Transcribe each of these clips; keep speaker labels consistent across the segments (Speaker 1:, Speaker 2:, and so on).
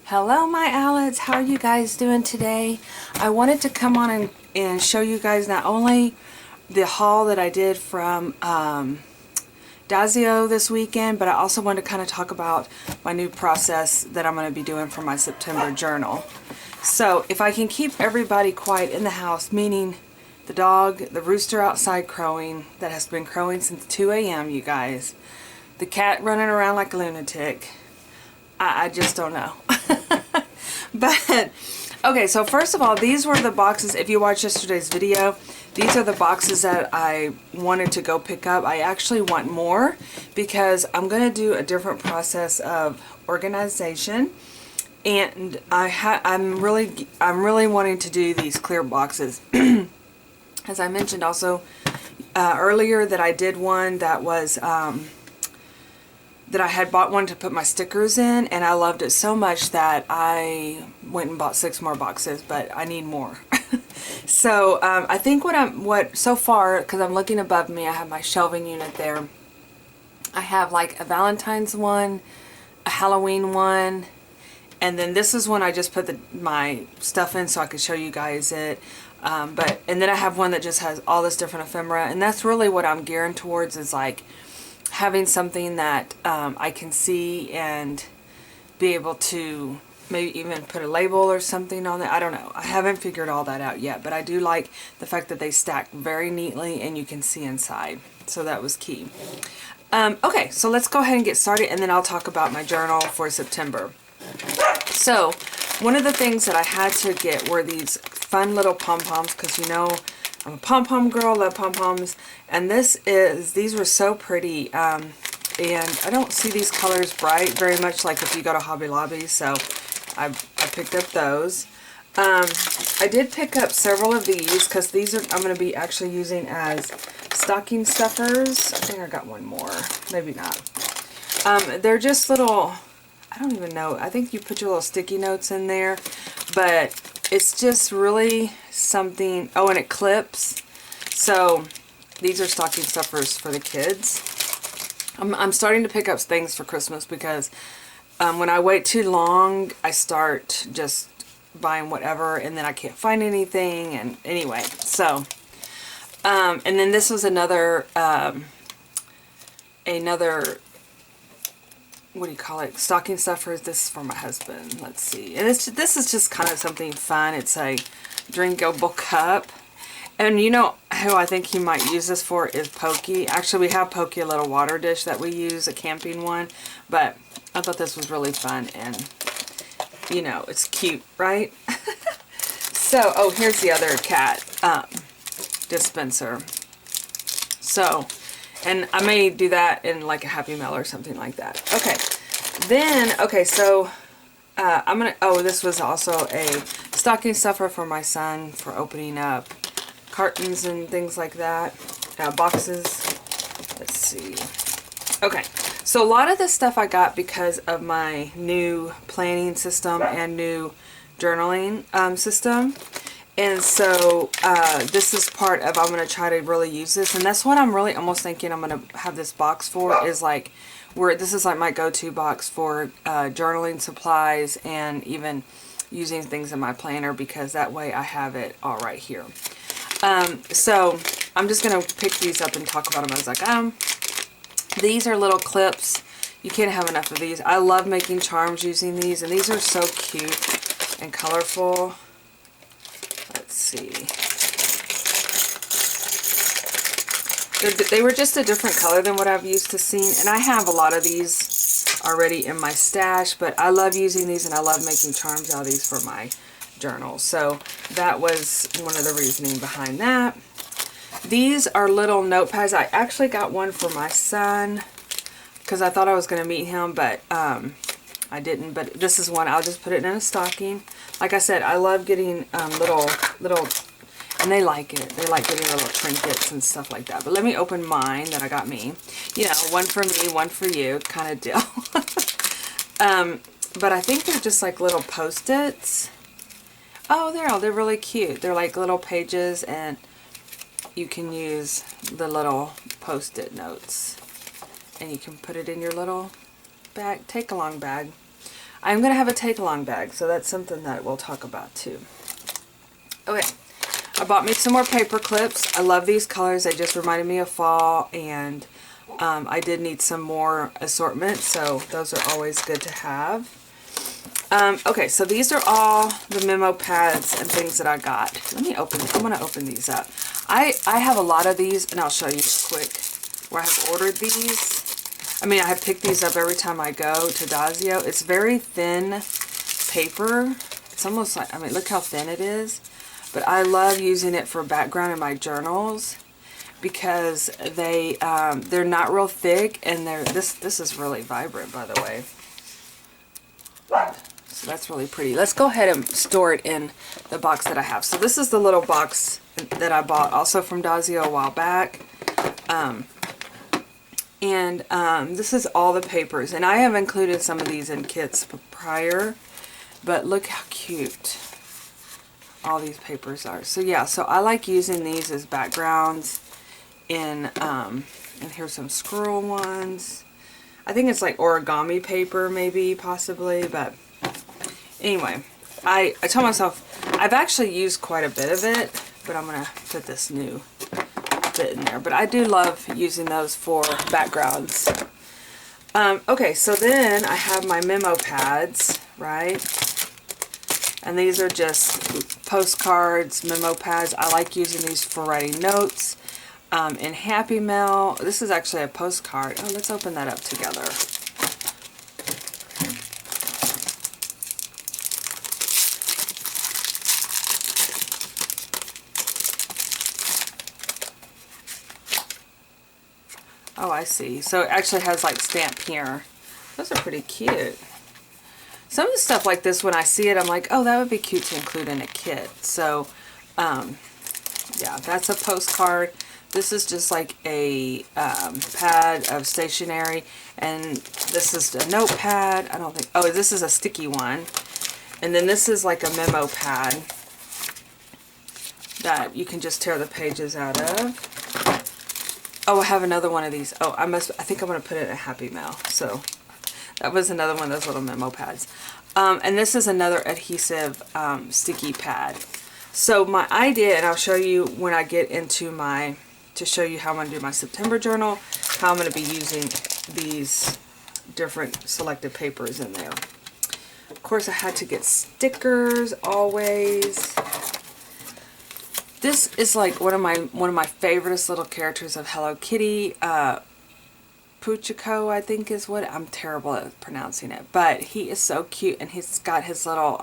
Speaker 1: Hello my Owlettes, how are you guys doing today? I wanted to come on and show you guys not only the haul that I did from Daiso this weekend, but I also wanted to kind of talk about my new process that I'm going to be doing for my September journal. So if I can keep everybody quiet in the house, meaning the dog, the rooster outside crowing, that has been crowing since 2 a.m. you guys, the cat running around like a lunatic, I just don't know. But, okay, so first of all, these were the boxes. If you watched yesterday's video, these are the boxes that I wanted to go pick up. I actually want more because I'm going to do a different process of organization. And I'm really wanting to do these clear boxes. As I mentioned also earlier, that I did one that was... that I had bought one to put my stickers in, and I loved it so much that I went and bought 6 more boxes, but I need more. So I think so far, because I'm looking above me, I have my shelving unit there. I have like a Valentine's one, a Halloween one, and then this is one I just put my stuff in so I could show you guys it. And then I have one that just has all this different ephemera, and that's really what I'm gearing towards, is like having something that I can see and be able to maybe even put a label or something on it. I don't know. I haven't figured all that out yet, but I do like the fact that they stack very neatly and you can see inside. So that was key. Okay, so let's go ahead and get started, and then I'll talk about my journal for September. So one of the things that I had to get were these fun little pom-poms, because you know I'm a pom-pom girl, love pom-poms, and these were so pretty, and I don't see these colors bright very much like if you go to Hobby Lobby, so I picked up those. I did pick up several of these because these I'm going to be actually using as stocking stuffers. I think I got one more, maybe not. They're just little, I don't even know, I think you put your little sticky notes in there, but it's just really something. Oh, and it clips. So these are stocking stuffers for the kids. I'm starting to pick up things for Christmas because when I wait too long, I start just buying whatever, and then I can't find anything. And anyway, so and then this was another what do you call it, stocking stuffers. This is for my husband. Let's see. And this is just kind of something fun. It's a drinkable cup. And you know who I think he might use this for is Pokey. Actually, we have Pokey, a little water dish that we use, a camping one. But I thought this was really fun, and you know, it's cute, right? So, oh, here's the other cat dispenser. So, and I may do that in like a Happy Meal or something like that. Okay. Then, okay, so this was also a stocking stuffer for my son for opening up cartons and things like that. Boxes. Let's see. Okay. So a lot of this stuff I got because of my new planning system and new journaling system. And so this is part of, I'm going to try to really use this, and that's what I'm really almost thinking I'm going to have this box for, is like this is like my go-to box for journaling supplies and even using things in my planner, because that way I have it all right here. So I'm just going to pick these up and talk about them as I got them. These are little clips. You can't have enough of these. I love making charms using these, and these are so cute and colorful. Let's see. They were just a different color than what I've used to seeing, and I have a lot of these already in my stash, but I love using these, and I love making charms out of these for my journal. So that was one of the reasoning behind that. These are little notepads. I actually got one for my son because I thought I was going to meet him, but I didn't. But this is one. I'll just put it in a stocking. Like I said, I love getting little, and they like it. They like getting little trinkets and stuff like that. But let me open mine that I got me. You know, one for me, one for you kind of deal. But I think they're just like little Post-its. Oh, they're really cute. They're like little pages, and you can use the little Post-it notes, and you can put it in your little bag, take-along bag. I'm going to have a take-along bag, so that's something that we'll talk about too. Okay, I bought me some more paper clips. I love these colors. They just reminded me of fall, and I did need some more assortment, so those are always good to have. Okay, so these are all the memo pads and things that I got. Let me open them. I'm going to open these up. I have a lot of these, and I'll show you quick where I have ordered these. I mean, I have picked these up every time I go to Daiso. It's very thin paper. It's almost like, I mean, look how thin it is. But I love using it for background in my journals because they're not real thick, and this is really vibrant, by the way. So that's really pretty. Let's go ahead and store it in the box that I have. So this is the little box that I bought also from Daiso a while back. This is all the papers, and I have included some of these in kits prior, but look how cute all these papers are. So yeah, so I like using these as backgrounds in, and here's some squirrel ones. I think it's like origami paper, maybe, possibly, but anyway, I told myself I've actually used quite a bit of it, but I'm going to put this new bit in there. But I do love using those for backgrounds. Okay, so then I have my memo pads, right? And these are just postcards, memo pads. I like using these for writing notes. In Happy Mail, this is actually a postcard. Oh, let's open that up together. Oh, I see. So it actually has like stamp here. Those are pretty cute. Some of the stuff like this, when I see it, I'm like, oh, that would be cute to include in a kit. So, yeah, that's a postcard. This is just like a pad of stationery, and this is a notepad. I don't think, oh, this is a sticky one. And then this is like a memo pad that you can just tear the pages out of. Oh, I have another one of these. Oh, I think I'm going to put it in a Happy Mail. So that was another one of those little memo pads. And this is another adhesive sticky pad. So my idea, and I'll show you when I get into my, to show you how I'm going to do my September journal, how I'm going to be using these different selected papers in there. Of course, I had to get stickers always. This is like one of my favoriteest little characters of Hello Kitty. Puchico, I think is what, I'm terrible at pronouncing it, but he is so cute, and he's got his little,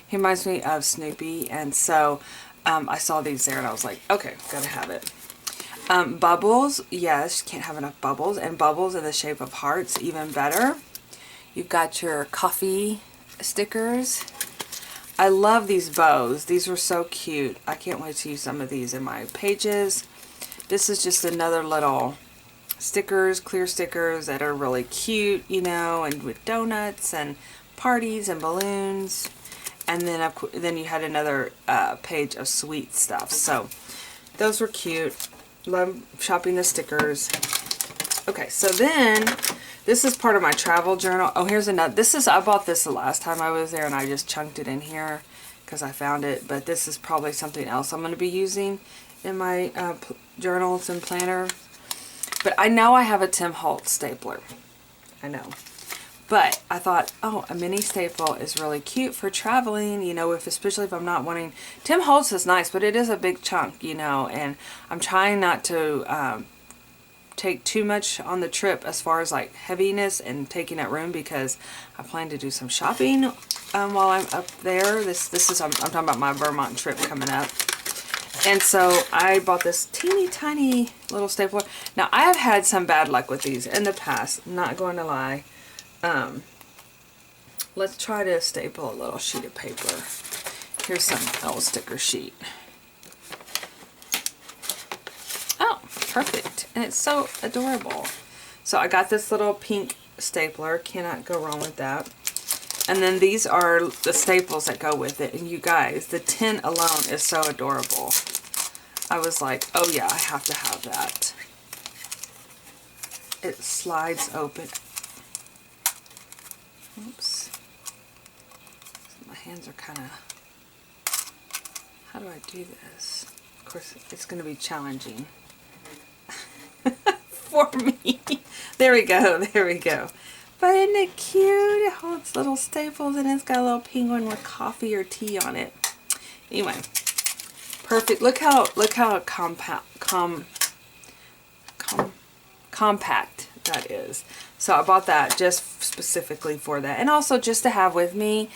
Speaker 1: he reminds me of Snoopy, and so I saw these there and I was like, okay, gotta have it. Bubbles, yes, can't have enough bubbles, and bubbles in the shape of hearts, even better. You've got your coffee stickers. I love these bows. These were so cute. I can't wait to use some of these in my pages. This is just another little stickers, clear stickers that are really cute, you know, and with donuts and parties and balloons. And then you had another page of sweet stuff. So those were cute. Love shopping the stickers. Okay, so then this is part of my travel journal. Oh, here's another. I bought this the last time I was there, and I just chunked it in here because I found it. But this is probably something else I'm going to be using in my journals and planner. But I know I have a Tim Holtz stapler. I know. But I thought, oh, a mini staple is really cute for traveling, you know, especially if I'm not wanting... Tim Holtz is nice, but it is a big chunk, you know, and I'm trying not to take too much on the trip as far as like heaviness and taking up room, because I plan to do some shopping while I'm up there. I'm talking about my Vermont trip coming up. And so I bought this teeny tiny little stapler. Now I have had some bad luck with these in the past, not going to lie. Let's try to staple a little sheet of paper. Here's some old sticker sheet. Oh, perfect. And it's so adorable. So I got this little pink stapler. Cannot go wrong with that. And then these are the staples that go with it. And you guys, the tin alone is so adorable. I was like, oh yeah, I have to have that. It slides open. Oops. hands are kind of... How do I do this? Of course, it's going to be challenging for me. There we go. There we go. But isn't it cute? It holds little staples and it's got a little penguin with coffee or tea on it. Anyway, perfect. Look how compact that is. So I bought that just specifically for that, and also just to have with me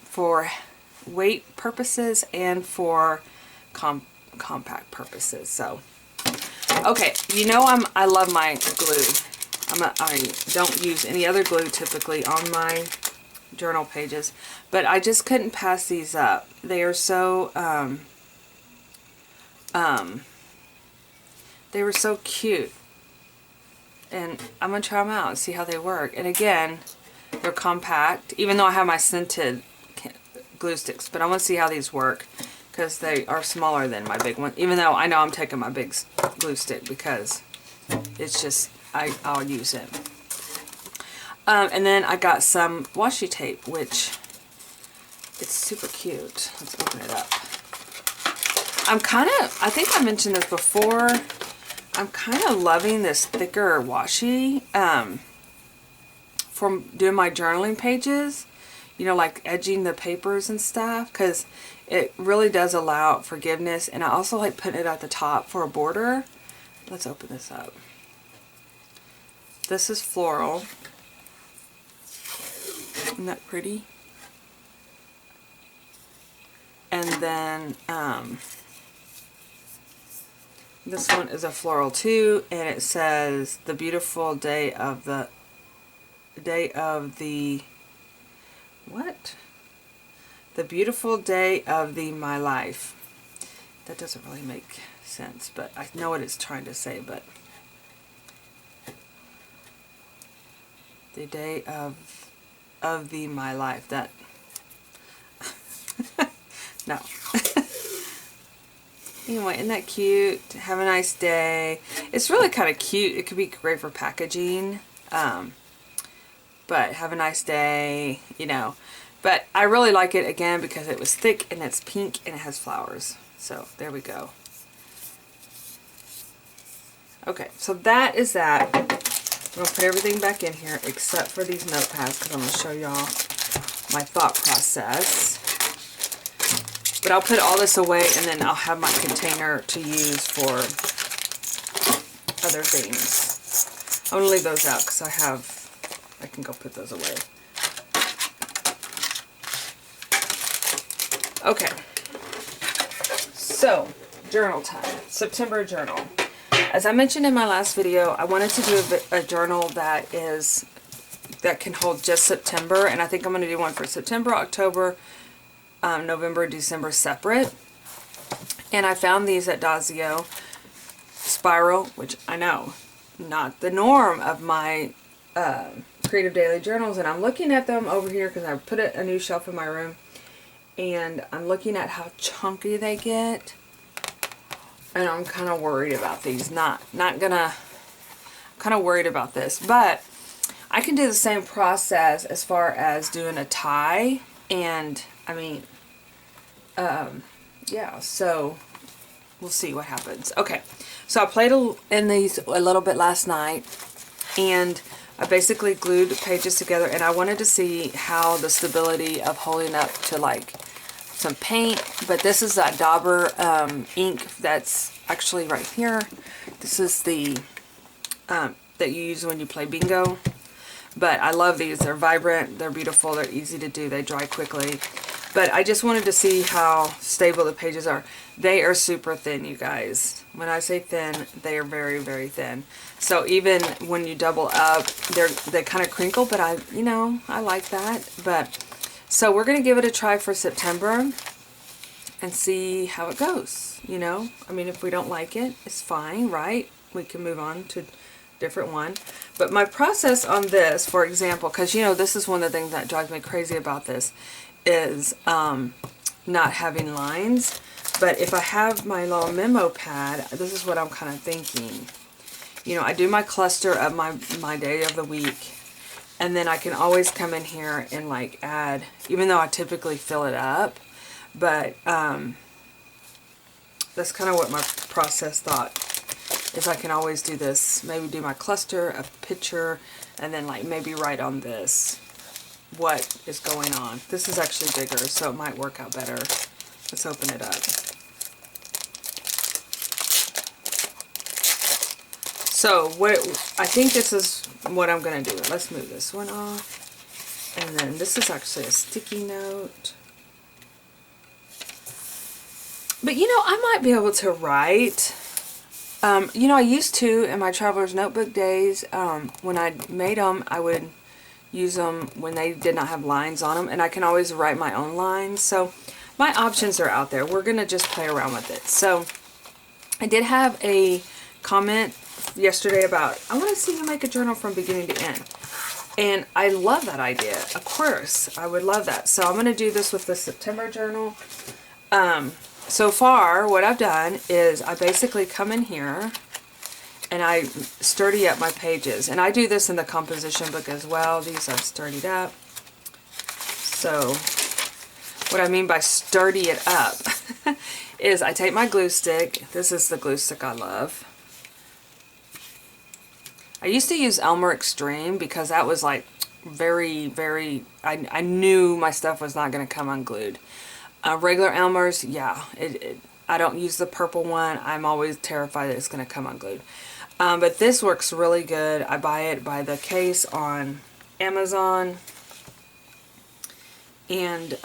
Speaker 1: for weight purposes and for compact purposes. So okay, you know I love my glue. I don't use any other glue typically on my journal pages, but I just couldn't pass these up. They are so they were so cute, and I'm gonna try them out and see how they work. And again, they're compact, even though I have my scented glue sticks, but I want to see how these work because they are smaller than my big one, even though I know I'm taking my big glue stick because it's just I'll use it. And then I got some washi tape, which it's super cute. Let's open it up. I think I mentioned this before, I'm kind of loving this thicker washi for doing my journaling pages, you know, like edging the papers and stuff, because it really does allow forgiveness. And I also like putting it at the top for a border. Let's open this up. This is floral. Isn't that pretty? And then this one is a floral too, and it says the beautiful day of the what? The beautiful day of my life. That doesn't really make sense, but I know what it's trying to say. But the day of my life. That no. Anyway, isn't that cute? Have a nice day. It's really kind of cute. It could be great for packaging. But have a nice day, you know. But I really like it, again, because it was thick and it's pink and it has flowers. So there we go. Okay, so that is that. I'm going to put everything back in here except for these notepads because I'm going to show y'all my thought process. But I'll put all this away and then I'll have my container to use for other things. I'm going to leave those out because I can go put those away. Okay. So, journal time. September journal. As I mentioned in my last video, I wanted to do a journal that can hold just September, and I think I'm going to do one for September, October, November, December separate. And I found these at Daiso Spiral, which I know, not the norm of my creative daily journals. And I'm looking at them over here because I put a new shelf in my room, and I'm looking at how chunky they get. And I'm kind of worried about these. I'm kind of worried about this, but I can do the same process as far as doing a tie. And I mean, yeah, so we'll see what happens. Okay, so I played in these a little bit last night, and I basically glued pages together, and I wanted to see how the stability of holding up to like some paint. But this is that Dauber ink that's actually right here. This is the that you use when you play bingo. But I love these. They're vibrant, they're beautiful, they're easy to do, they dry quickly. But I just wanted to see how stable the pages are. They are super thin, you guys. When I say thin, they are very, very thin. So even when you double up, they kind of crinkle, but I like that. But so we're going to give it a try for September and see how it goes, you know. I mean, if we don't like it, it's fine, right? We can move on to a different one. But my process on this, for example, because, you know, this is one of the things that drives me crazy about this, is not having lines. But if I have my little memo pad, this is what I'm kind of thinking. You know, I do my cluster of my day of the week, And then I can always come in here and like add, even though I typically fill it up, but that's kind of what my process thought is. I can always do this, maybe do my cluster, a picture, and then like maybe write on this what is going on. This is actually bigger, so it might work out better. Let's open it up. So what I think this is what I'm going to do. Let's move this one off. And then this is actually a sticky note. But you know, I might be able to write. You know, I used to in my Traveler's Notebook days, when I made them, I would use them when they did not have lines on them. And I can always write my own lines. So my options are out there. We're going to just play around with it. So I did have a comment yesterday about, I want to see you make a journal from beginning to end. And I love that idea. Of course, I would love that. So I'm going to do this with the September journal. So far, what I've done is I basically come in here and I sturdy up my pages. And I do this in the composition book as well. These I've sturdied up. So what I mean by sturdy it up is I take my glue stick. This is the glue stick I love. I used to use Elmer Extreme because that was like very, I knew my stuff was not going to come unglued. Regular Elmer's, yeah, I don't use the purple one. I'm always terrified that it's going to come unglued. But this works really good. I buy it by the case on Amazon. And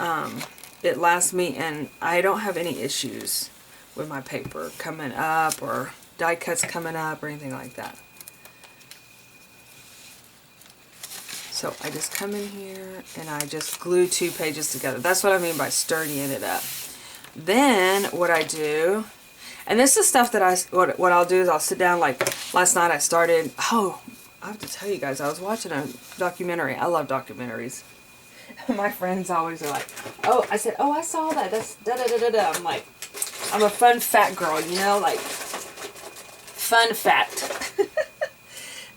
Speaker 1: it lasts me, and I don't have any issues with my paper coming up or die cuts coming up or anything like that. So I just come in here and I just glue 2 pages together. That's what I mean by sturdying it up. Then what I do, and this is stuff that what I'll do is I'll sit down, like last night I started, I have to tell you guys, I was watching a documentary. I love documentaries. My friends always are like, I said, I saw that. That's da-da-da-da-da. I'm like, I'm a fun fat girl, you know, like, fun fat.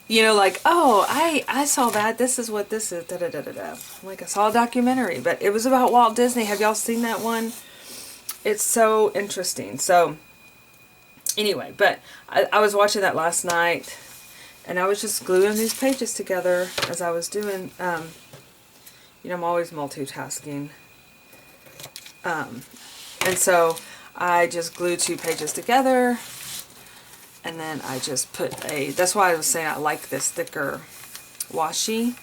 Speaker 1: You know, like, I saw that. This is what this is. Da-da-da-da-da. Like, I saw a documentary, but it was about Walt Disney. Have y'all seen that one? It's so interesting. So, anyway, but I was watching that last night, and I was just gluing these pages together as I was doing, you know, I'm always multitasking. And so, I just glued 2 pages together. And then I just put that's why I was saying I like this thicker washi.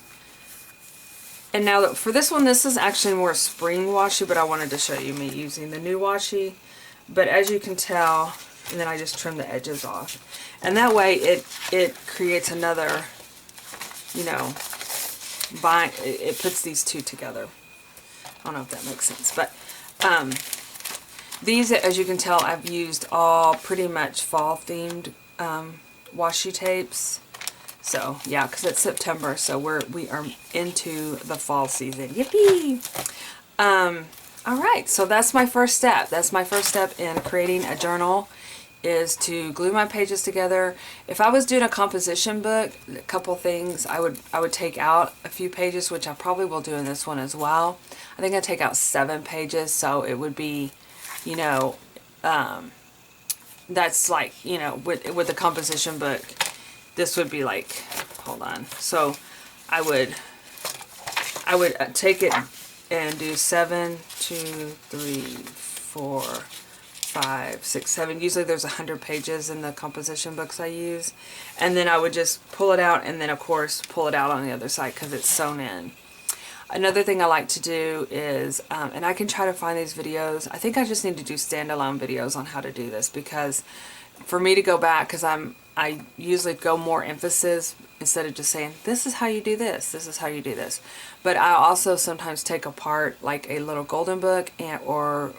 Speaker 1: And now for this one, this is actually more spring washi, but I wanted to show you me using the new washi. But as you can tell, and then I just trim the edges off. And that way it creates another, you know, it puts these 2 together. I don't know if that makes sense, but these, as you can tell, I've used all pretty much fall-themed washi tapes. So, yeah, because it's September, so we are into the fall season. Yippee! Alright, so that's my first step. That's my first step in creating a journal, is to glue my pages together. If I was doing a composition book, a couple things, I would take out a few pages, which I probably will do in this one as well. I think I take out 7 pages, so it would be, you know, that's like, you know, with the composition book, this would be like, hold on. So I would take it and do 7, 2, 3, 4, 5, 6, 7. Usually there's 100 pages in the composition books I use. And then I would just pull it out, and then of course pull it out on the other side because it's sewn in. Another thing I like to do is, and I can try to find these videos. I think I just need to do standalone videos on how to do this, because for me to go back, because I usually go more emphasis instead of just saying, this is how you do this, this is how you do this. But I also sometimes take apart like a little golden book, or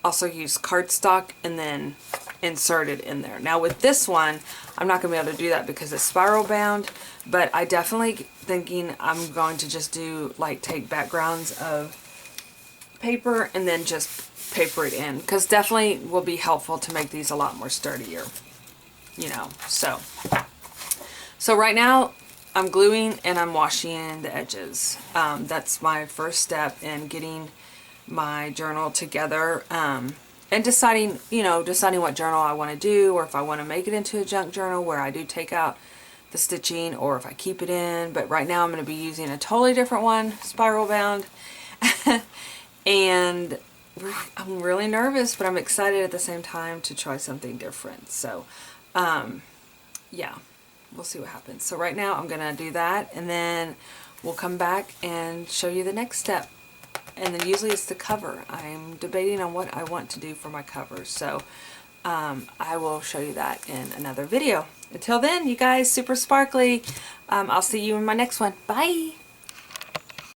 Speaker 1: also use cardstock and then insert it in there. Now with this one, I'm not going to be able to do that because it's spiral bound, but I definitely thinking I'm going to just do, like, take backgrounds of paper and then just paper it in, because definitely will be helpful to make these a lot more sturdier, you know. So right now I'm gluing and I'm washing the edges. That's my first step in getting my journal together, and deciding, deciding what journal I want to do, or if I want to make it into a junk journal where I do take out the stitching, or if I keep it in. But right now I'm going to be using a totally different one, spiral bound. And I'm really nervous, but I'm excited at the same time to try something different. So yeah, we'll see what happens. So right now I'm going to do that, and then we'll come back and show you the next step. And then usually it's the cover. I'm debating on what I want to do for my cover. So I will show you that in another video. Until then, you guys, super sparkly. I'll see you in my next one. Bye!